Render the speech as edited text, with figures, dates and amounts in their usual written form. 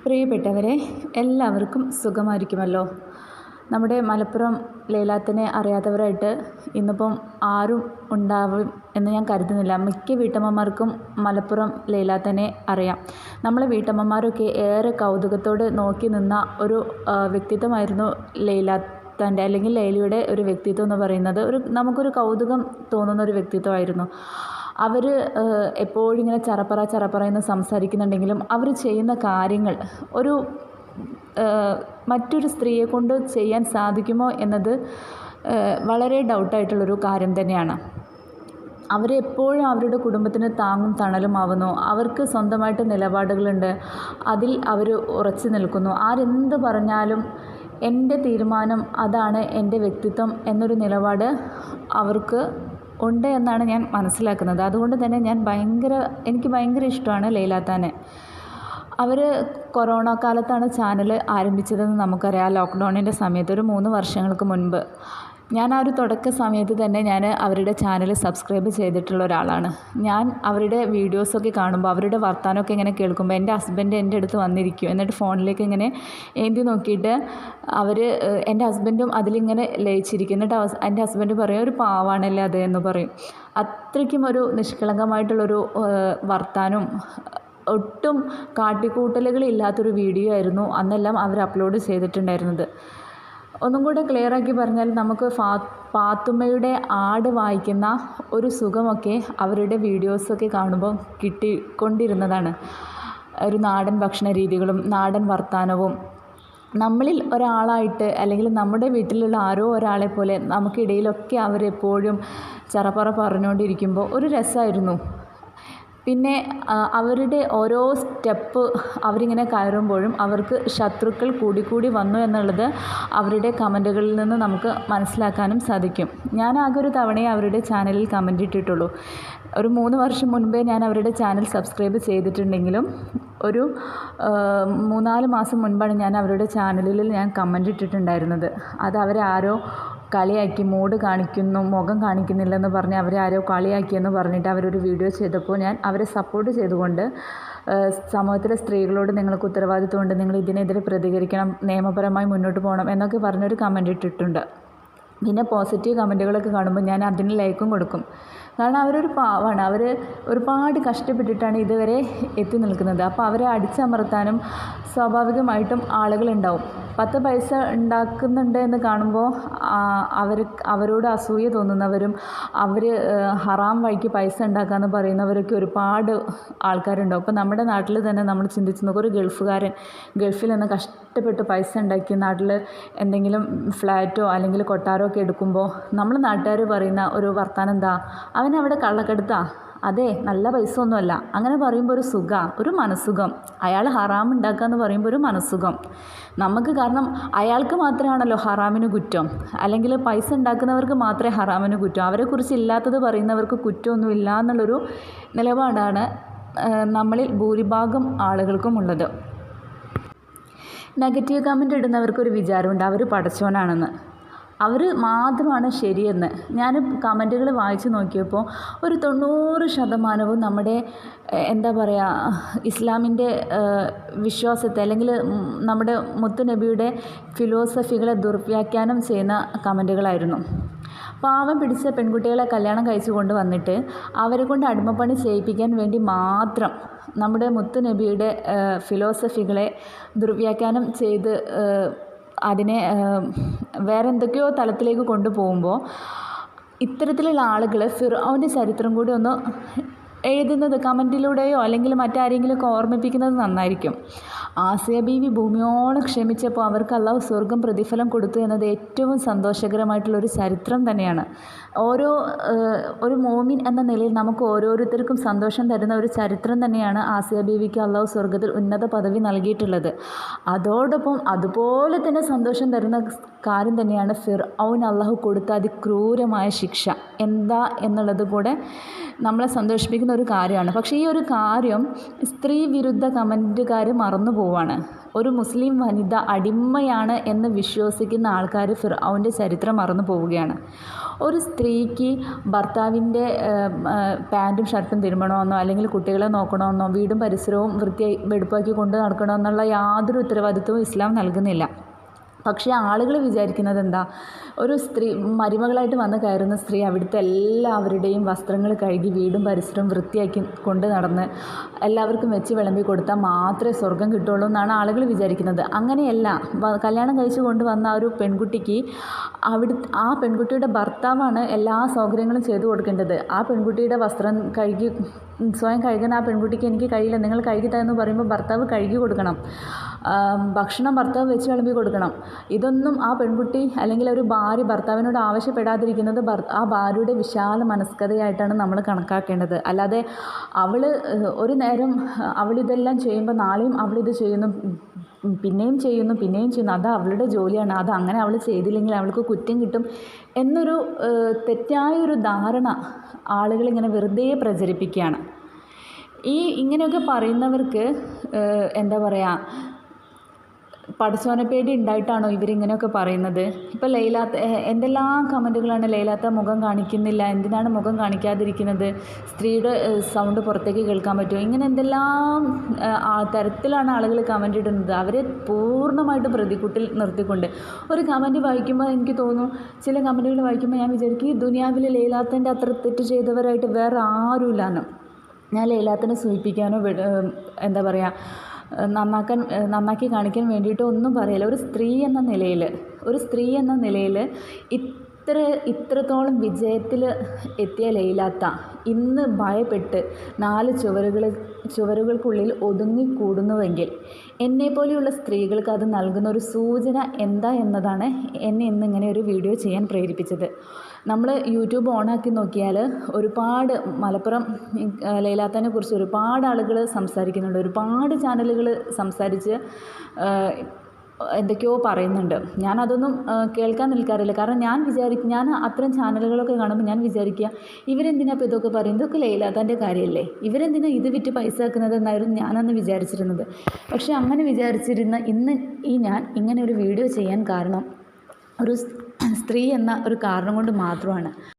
പ്രിയപ്പെട്ടവരെ, എല്ലാവർക്കും സുഖമായിരിക്കുമല്ലോ. നമ്മുടെ മലപ്പുറം ലൈലാത്തിനെ അറിയാത്തവരായിട്ട് ഇന്നിപ്പം ആരും ഉണ്ടാവും എന്ന് ഞാൻ കരുതുന്നില്ല. മിക്ക വീട്ടമ്മമാർക്കും മലപ്പുറം ലൈലാത്തിനെ അറിയാം. നമ്മളെ വീട്ടമ്മമാരൊക്കെ ഏറെ കൗതുകത്തോടെ നോക്കി നിന്ന ഒരു വ്യക്തിത്വമായിരുന്നു ലൈലാത്തൻ്റെ അല്ലെങ്കിൽ ലൈലയുടെ ഒരു വ്യക്തിത്വം എന്ന് പറയുന്നത്. നമുക്കൊരു കൗതുകം തോന്നുന്ന ഒരു വ്യക്തിത്വമായിരുന്നു. അവർ എപ്പോഴും ഇങ്ങനെ ചറപ്പറ എന്ന് സംസാരിക്കുന്നുണ്ടെങ്കിലും അവർ ചെയ്യുന്ന കാര്യങ്ങൾ മറ്റൊരു സ്ത്രീയെ കൊണ്ട് ചെയ്യാൻ സാധിക്കുമോ എന്നത് വളരെ ഡൗട്ടായിട്ടുള്ളൊരു കാര്യം തന്നെയാണ്. അവരെപ്പോഴും അവരുടെ കുടുംബത്തിന് താങ്ങും തണലുമാവുന്നു. അവർക്ക് സ്വന്തമായിട്ട് നിലപാടുകളുണ്ട്. അതിൽ അവർ ഉറച്ചു നിൽക്കുന്നു. ആരെന്ത് പറഞ്ഞാലും എൻ്റെ തീരുമാനം, അതാണ് എൻ്റെ വ്യക്തിത്വം എന്നൊരു നിലപാട് അവർക്ക് ഉണ്ട് എന്നാണ് ഞാൻ മനസ്സിലാക്കുന്നത്. അതുകൊണ്ട് തന്നെ എനിക്ക് ഭയങ്കര ഇഷ്ടമാണ് ലൈലാത്താനെ. അവർ കൊറോണ കാലത്താണ് ചാനൽ ആരംഭിച്ചതെന്ന് നമുക്കറിയാം. ലോക്ക്ഡൗണിൻ്റെ സമയത്ത് ഒരു 3 വർഷങ്ങൾക്ക് മുൻപ് ഞാൻ ആ ഒരു തുടക്ക സമയത്ത് തന്നെ ഞാൻ അവരുടെ ചാനൽ സബ്സ്ക്രൈബ് ചെയ്തിട്ടുള്ള ഒരാളാണ്. ഞാൻ അവരുടെ വീഡിയോസൊക്കെ കാണുമ്പോൾ അവരുടെ വർത്തമാനമൊക്കെ ഇങ്ങനെ കേൾക്കുമ്പോൾ എൻ്റെ ഹസ്ബൻഡ് എൻ്റെ അടുത്ത് വന്നിരിക്കും. എന്നിട്ട് ഫോണിലേക്ക് ഇങ്ങനെ ഏന്തി നോക്കിയിട്ട് എൻ്റെ ഹസ്ബൻഡും അതിലിങ്ങനെ ലയിച്ചിരിക്കും. എന്നിട്ട് എൻ്റെ ഹസ്ബൻഡ് പറയും, ഒരു പാവാണല്ലേ അത് എന്ന് പറയും. അത്രയ്ക്കും ഒരു നിഷ്കളങ്കമായിട്ടുള്ളൊരു വർത്തമാനവും ഒട്ടും കാട്ടിക്കൂട്ടലുകളില്ലാത്തൊരു വീഡിയോ ആയിരുന്നു അന്നെല്ലാം അവർ അപ്ലോഡ് ചെയ്തിട്ടുണ്ടായിരുന്നത്. ഒന്നും കൂടെ ക്ലിയറാക്കി പറഞ്ഞാൽ നമുക്ക് പാത്തുമ്മയുടെ ആട് വായിക്കുന്ന ഒരു സുഖമൊക്കെ അവരുടെ വീഡിയോസൊക്കെ കാണുമ്പോൾ കിട്ടിക്കൊണ്ടിരുന്നതാണ്. ഒരു നാടൻ ഭക്ഷണ രീതികളും നാടൻ വർത്തമാനവും നമ്മളിൽ ഒരാളായിട്ട് അല്ലെങ്കിൽ നമ്മുടെ വീട്ടിലുള്ള ആരോ ഒരാളെ പോലെ നമുക്കിടയിലൊക്കെ അവരെപ്പോഴും ചറപ്പറ പറഞ്ഞുകൊണ്ടിരിക്കുമ്പോൾ ഒരു രസമായിരുന്നു. പിന്നെ അവരുടെ ഓരോ സ്റ്റെപ്പ് അവരിങ്ങനെ കയറുമ്പോഴും അവർക്ക് ശത്രുക്കൾ കൂടിക്കൂടി വന്നു എന്നുള്ളത് അവരുടെ കമൻറ്റുകളിൽ നിന്ന് നമുക്ക് മനസ്സിലാക്കാനും സാധിക്കും. ഞാൻ ആകെ ഒരു തവണയെ അവരുടെ ചാനലിൽ കമൻ്റ് ഇട്ടിട്ടുള്ളൂ. ഒരു 3 വർഷം മുൻപേ ഞാൻ അവരുടെ ചാനൽ സബ്സ്ക്രൈബ് ചെയ്തിട്ടുണ്ടെങ്കിലും ഒരു 3-4 മാസം മുൻപാണ് ഞാൻ അവരുടെ ചാനലിൽ ഞാൻ കമൻ്റ് ഇട്ടിട്ടുണ്ടായിരുന്നത്. അത് അവരെ ആരോ കളിയാക്കി, മൂഡ് കാണിക്കുന്നു, മുഖം കാണിക്കുന്നില്ലെന്ന് പറഞ്ഞ് അവരെ ആരോ കളിയാക്കിയെന്ന് പറഞ്ഞിട്ട് അവരൊരു വീഡിയോ ചെയ്തപ്പോൾ ഞാൻ അവരെ സപ്പോർട്ട് ചെയ്തുകൊണ്ട് സമൂഹത്തിലെ സ്ത്രീകളോട് നിങ്ങൾക്ക് ഉത്തരവാദിത്വമുണ്ട്, നിങ്ങൾ ഇതിനെതിരെ പ്രതികരിക്കണം, നിയമപരമായി മുന്നോട്ട് പോകണം എന്നൊക്കെ പറഞ്ഞൊരു കമൻ്റ് ഇട്ടിട്ടുണ്ട്. പിന്നെ പോസിറ്റീവ് കമൻറ്റുകളൊക്കെ കാണുമ്പോൾ ഞാൻ അതിന് ലൈക്കും കൊടുക്കും. കാരണം അവരൊരു പാവാണ്. അവർ ഒരുപാട് കഷ്ടപ്പെട്ടിട്ടാണ് ഇതുവരെ എത്തി നിൽക്കുന്നത്. അപ്പോൾ അവരെ അടിച്ചമർത്താനും സ്വാഭാവികമായിട്ടും ആളുകളുണ്ടാവും. 10 പൈസ ഉണ്ടാക്കുന്നുണ്ട് എന്ന് കാണുമ്പോൾ അവരോട് അസൂയ തോന്നുന്നവരും ഹറാം വഴിക്ക് പൈസ ഉണ്ടാക്കാമെന്ന് പറയുന്നവരൊക്കെ ഒരുപാട് ആൾക്കാരുണ്ടാവും. ഇപ്പോൾ നമ്മുടെ നാട്ടിൽ തന്നെ നമ്മൾ ചിന്തിച്ച് നോക്കുക, ഒരു ഗൾഫുകാരൻ ഗൾഫിൽ നിന്ന് കഷ്ടപ്പെട്ട് പൈസ ഉണ്ടാക്കി നാട്ടിൽ എന്തെങ്കിലും ഫ്ലാറ്റോ അല്ലെങ്കിൽ കൊട്ടാരോ ഒക്കെ എടുക്കുമ്പോൾ നമ്മൾ നാട്ടുകാർ പറയുന്ന ഒരു വർത്താനം എന്താ, അവനവിടെ കള്ളക്കെടുത്താ, അതെ നല്ല പൈസ ഒന്നുമല്ല, അങ്ങനെ പറയുമ്പോൾ ഒരു സുഖം, ഒരു മനസ്സുഖം. അയാൾ ഹറാം ഉണ്ടാക്കാമെന്ന് പറയുമ്പോൾ ഒരു മനസ്സുഖം നമുക്ക്. കാരണം അയാൾക്ക് മാത്രമാണല്ലോ ഹറാമിന് കുറ്റം, അല്ലെങ്കിൽ പൈസ ഉണ്ടാക്കുന്നവർക്ക് മാത്രമേ ഹറാമിന് കുറ്റം. അവരെക്കുറിച്ച് ഇല്ലാത്തത് പറയുന്നവർക്ക് കുറ്റമൊന്നുമില്ല എന്നുള്ളൊരു നിലപാടാണ് നമ്മളിൽ ഭൂരിഭാഗം ആളുകൾക്കും ഉള്ളത്. നെഗറ്റീവ് കമൻ്റ് ഇടുന്നവർക്കൊരു വിചാരമുണ്ട് അവർ പടച്ചോനാണെന്ന്, അവർ മാത്രമാണ് ശരിയെന്ന്. ഞാൻ കമൻറ്റുകൾ വായിച്ച് നോക്കിയപ്പോൾ ഒരു 90% നമ്മുടെ എന്താ പറയുക, ഇസ്ലാമിൻ്റെ വിശ്വാസത്തെ അല്ലെങ്കിൽ നമ്മുടെ മുത്തുനബിയുടെ ഫിലോസഫികളെ ദുർവ്യാഖ്യാനം ചെയ്യുന്ന കമൻറ്റുകളായിരുന്നു. പാവം പിടിച്ച പെൺകുട്ടികളെ കല്യാണം കഴിച്ചു കൊണ്ട് വന്നിട്ട് അവരെ കൊണ്ട് അടിമപ്പണി ചെയ്യിപ്പിക്കാൻ വേണ്ടി മാത്രം നമ്മുടെ മുത്തുനബിയുടെ ഫിലോസഫികളെ ദുർവ്യാഖ്യാനം ചെയ്ത് അതിനെ വേറെ എന്തൊക്കെയോ തലത്തിലേക്ക് കൊണ്ടുപോകുമ്പോൾ ഇത്തരത്തിലുള്ള ആളുകൾ ഫിർഔൻ്റെ ചരിത്രം കൂടി ഒന്ന് എഴുതുന്നത് കമൻറ്റിലൂടെയോ അല്ലെങ്കിൽ മറ്റാരെങ്കിലുമൊക്കെ ഓർമ്മിപ്പിക്കുന്നത് നന്നായിരിക്കും. ആസിയ ബീവി ഭൂമിയോളം ക്ഷമിച്ചപ്പോൾ അവർക്ക് അള്ളാഹു സ്വർഗം പ്രതിഫലം കൊടുത്തു എന്നത് ഏറ്റവും സന്തോഷകരമായിട്ടുള്ളൊരു ചരിത്രം തന്നെയാണ്. ഒരു മോമിൻ എന്ന നിലയിൽ നമുക്ക് ഓരോരുത്തർക്കും സന്തോഷം തരുന്ന ഒരു ചരിത്രം തന്നെയാണ് ആസിയ ബീവിക്ക് അള്ളാഹു സ്വർഗത്തിൽ ഉന്നത പദവി നൽകിയിട്ടുള്ളത്. അതോടൊപ്പം അതുപോലെ തന്നെ സന്തോഷം തരുന്ന കാര്യം തന്നെയാണ് ഫിർഔൻ അള്ളാഹു കൊടുത്ത അതിക്രൂരമായ ശിക്ഷ എന്താ എന്നുള്ളത് കൂടെ നമ്മളെ സന്തോഷിപ്പിക്കുന്ന ഒരു കാര്യമാണ്. പക്ഷേ ഈ ഒരു കാര്യം സ്ത്രീ വിരുദ്ധ കമൻറ്റുകാർ മറന്നു പോവാണ്. ഒരു മുസ്ലിം വനിത അടിമയാണ് എന്ന് വിശ്വസിക്കുന്ന ആൾക്കാർ ഫിർഔൻ്റെ ചരിത്രം മറന്നു പോവുകയാണ്. ഒരു സ്ത്രീക്ക് ഭർത്താവിൻ്റെ പാൻറ്റും ഷർട്ടും തിരുമ്പണമെന്നോ അല്ലെങ്കിൽ കുട്ടികളെ നോക്കണമെന്നോ വീടും പരിസരവും വൃത്തിയായി വെടുപ്പാക്കി കൊണ്ട് നടക്കണമെന്നുള്ള യാതൊരു ഉത്തരവാദിത്വവും ഇസ്ലാം നൽകുന്നില്ല. പക്ഷേ ആളുകൾ വിചാരിക്കുന്നത് എന്താ, ഒരു സ്ത്രീ മരുമകളായിട്ട് വന്ന് കയറുന്ന സ്ത്രീ അവിടുത്തെ എല്ലാവരുടെയും വസ്ത്രങ്ങൾ കഴുകി വീടും പരിസരവും വൃത്തിയാക്കി കൊണ്ട് നടന്ന് എല്ലാവർക്കും വെച്ച് വിളമ്പി കൊടുത്താൽ മാത്രമേ സ്വർഗം കിട്ടുള്ളൂ എന്നാണ് ആളുകൾ വിചാരിക്കുന്നത്. അങ്ങനെയല്ല. കല്യാണം കഴിച്ച് കൊണ്ടുവന്ന ആ ഒരു പെൺകുട്ടിക്ക് ആ പെൺകുട്ടിയുടെ ഭർത്താവാണ് എല്ലാ സൗകര്യങ്ങളും ചെയ്തു കൊടുക്കേണ്ടത്. ആ പെൺകുട്ടിയുടെ വസ്ത്രം കഴുകി സ്വയം കഴുകാൻ ആ പെൺകുട്ടിക്ക് എനിക്ക് കഴിയില്ല, നിങ്ങൾ കഴുകിത്തന്ന് പറയുമ്പോൾ ഭർത്താവ് കഴുകി കൊടുക്കണം. ഭക്ഷണം ഭർത്താവ് വെച്ച് വിളമ്പി കൊടുക്കണം. ഇതൊന്നും ആ പെൺകുട്ടി അല്ലെങ്കിൽ ഒരു ഭാര്യ ഭർത്താവിനോട് ആവശ്യപ്പെടാതിരിക്കുന്നത് ആ ഭാര്യയുടെ വിശാല മനസ്കതയായിട്ടാണ് നമ്മൾ കണക്കാക്കേണ്ടത്. അല്ലാതെ അവൾ ഒരു നേരം അവളിതെല്ലാം ചെയ്യുമ്പോൾ നാളെയും അവളിത് ചെയ്യുന്നു, പിന്നെയും ചെയ്യുന്നു, അത് അവളുടെ ജോലിയാണ്, അത് അങ്ങനെ അവൾ ചെയ്തില്ലെങ്കിൽ അവൾക്ക് കുറ്റം കിട്ടും എന്നൊരു തെറ്റായൊരു ധാരണ ആളുകളിങ്ങനെ വെറുതെ പ്രചരിപ്പിക്കുകയാണ്. ഇങ്ങനെയൊക്കെ പറയുന്നവർക്ക് എന്താ പറയുക, പടച്ചോനെ പേടി ഉണ്ടായിട്ടാണോ ഇവരിങ്ങനെയൊക്കെ പറയുന്നത്? ഇപ്പോൾ എന്തെല്ലാം കമൻറ്റുകളാണ്, ലൈലാത്ത മുഖം കാണിക്കുന്നില്ല, എന്തിനാണ് മുഖം കാണിക്കാതിരിക്കുന്നത്, സ്ത്രീയുടെ സൗണ്ട് പുറത്തേക്ക് കേൾക്കാൻ പറ്റുമോ, ഇങ്ങനെ എന്തെല്ലാം തരത്തിലാണ് ആളുകൾ കമൻറ്റ് ഇടുന്നത്. അവരെ പൂർണ്ണമായിട്ട് പ്രതിക്കൂട്ടിൽ നിർത്തിക്കൊണ്ട് ഒരു കമൻറ്റ് വായിക്കുമ്പോൾ എനിക്ക് തോന്നും, ചില കമൻറ്റുകൾ വായിക്കുമ്പോൾ ഞാൻ വിചാരിക്കും ഈ ദുനിയാവിൽ ലൈലാത്തിൻ്റെ അത്ര തെറ്റ് ചെയ്തവരായിട്ട് വേറെ ആരുമില്ലാന്ന്. ഞാൻ ലൈലാത്തിനെ സൂചിപ്പിക്കാനോ എന്താ പറയുക നന്നാക്കി കാണിക്കാൻ വേണ്ടിയിട്ട് ഒന്നും പറയില്ല. ഒരു സ്ത്രീ എന്ന നിലയിൽ ഇത്രത്തോളം വിജയത്തിൽ എത്തിയ ലൈലാത്ത ഇന്ന് ഭയപ്പെട്ട് 4 ചുവരുകൾക്കുള്ളിൽ ഒതുങ്ങിക്കൂടുന്നുവെങ്കിൽ എന്നെപ്പോലെയുള്ള സ്ത്രീകൾക്ക് അത് നൽകുന്ന ഒരു സൂചന എന്താ എന്നതാണ് എന്നെ ഇന്നിങ്ങനെ ഒരു വീഡിയോ ചെയ്യാൻ പ്രേരിപ്പിച്ചത്. നമ്മൾ യൂട്യൂബ് ഓണാക്കി നോക്കിയാൽ ഒരുപാട് മലപ്പുറം ലൈലാത്തനെ കുറിച്ച് ഒരുപാട് ആളുകൾ സംസാരിക്കുന്നുണ്ട്. ഒരുപാട് ചാനലുകൾ സംസാരിച്ച് എന്തൊക്കെയോ പറയുന്നുണ്ട്. ഞാനതൊന്നും കേൾക്കാൻ നിൽക്കാറില്ല. കാരണം ഞാൻ അത്തരം ചാനലുകളൊക്കെ കാണുമ്പോൾ ഞാൻ വിചാരിക്കുക, ഇവരെന്തിനാ ഇപ്പോൾ ഇതൊക്കെ പറയുന്നത്, ഇതൊക്കെ ലൈലാത്താൻ്റെ കാര്യമല്ലേ, ഇവരെന്തിനാ ഇത് വിറ്റ് പൈസ ആക്കുന്നത് എന്നായിരുന്നു ഞാനന്ന് വിചാരിച്ചിരുന്നത്. പക്ഷേ അങ്ങനെ വിചാരിച്ചിരുന്ന ഞാൻ ഇങ്ങനെ ഒരു വീഡിയോ ചെയ്യാൻ കാരണം ഒരു സ്ത്രീ എന്ന ഒരു കാരണം കൊണ്ട് മാത്രമാണ്.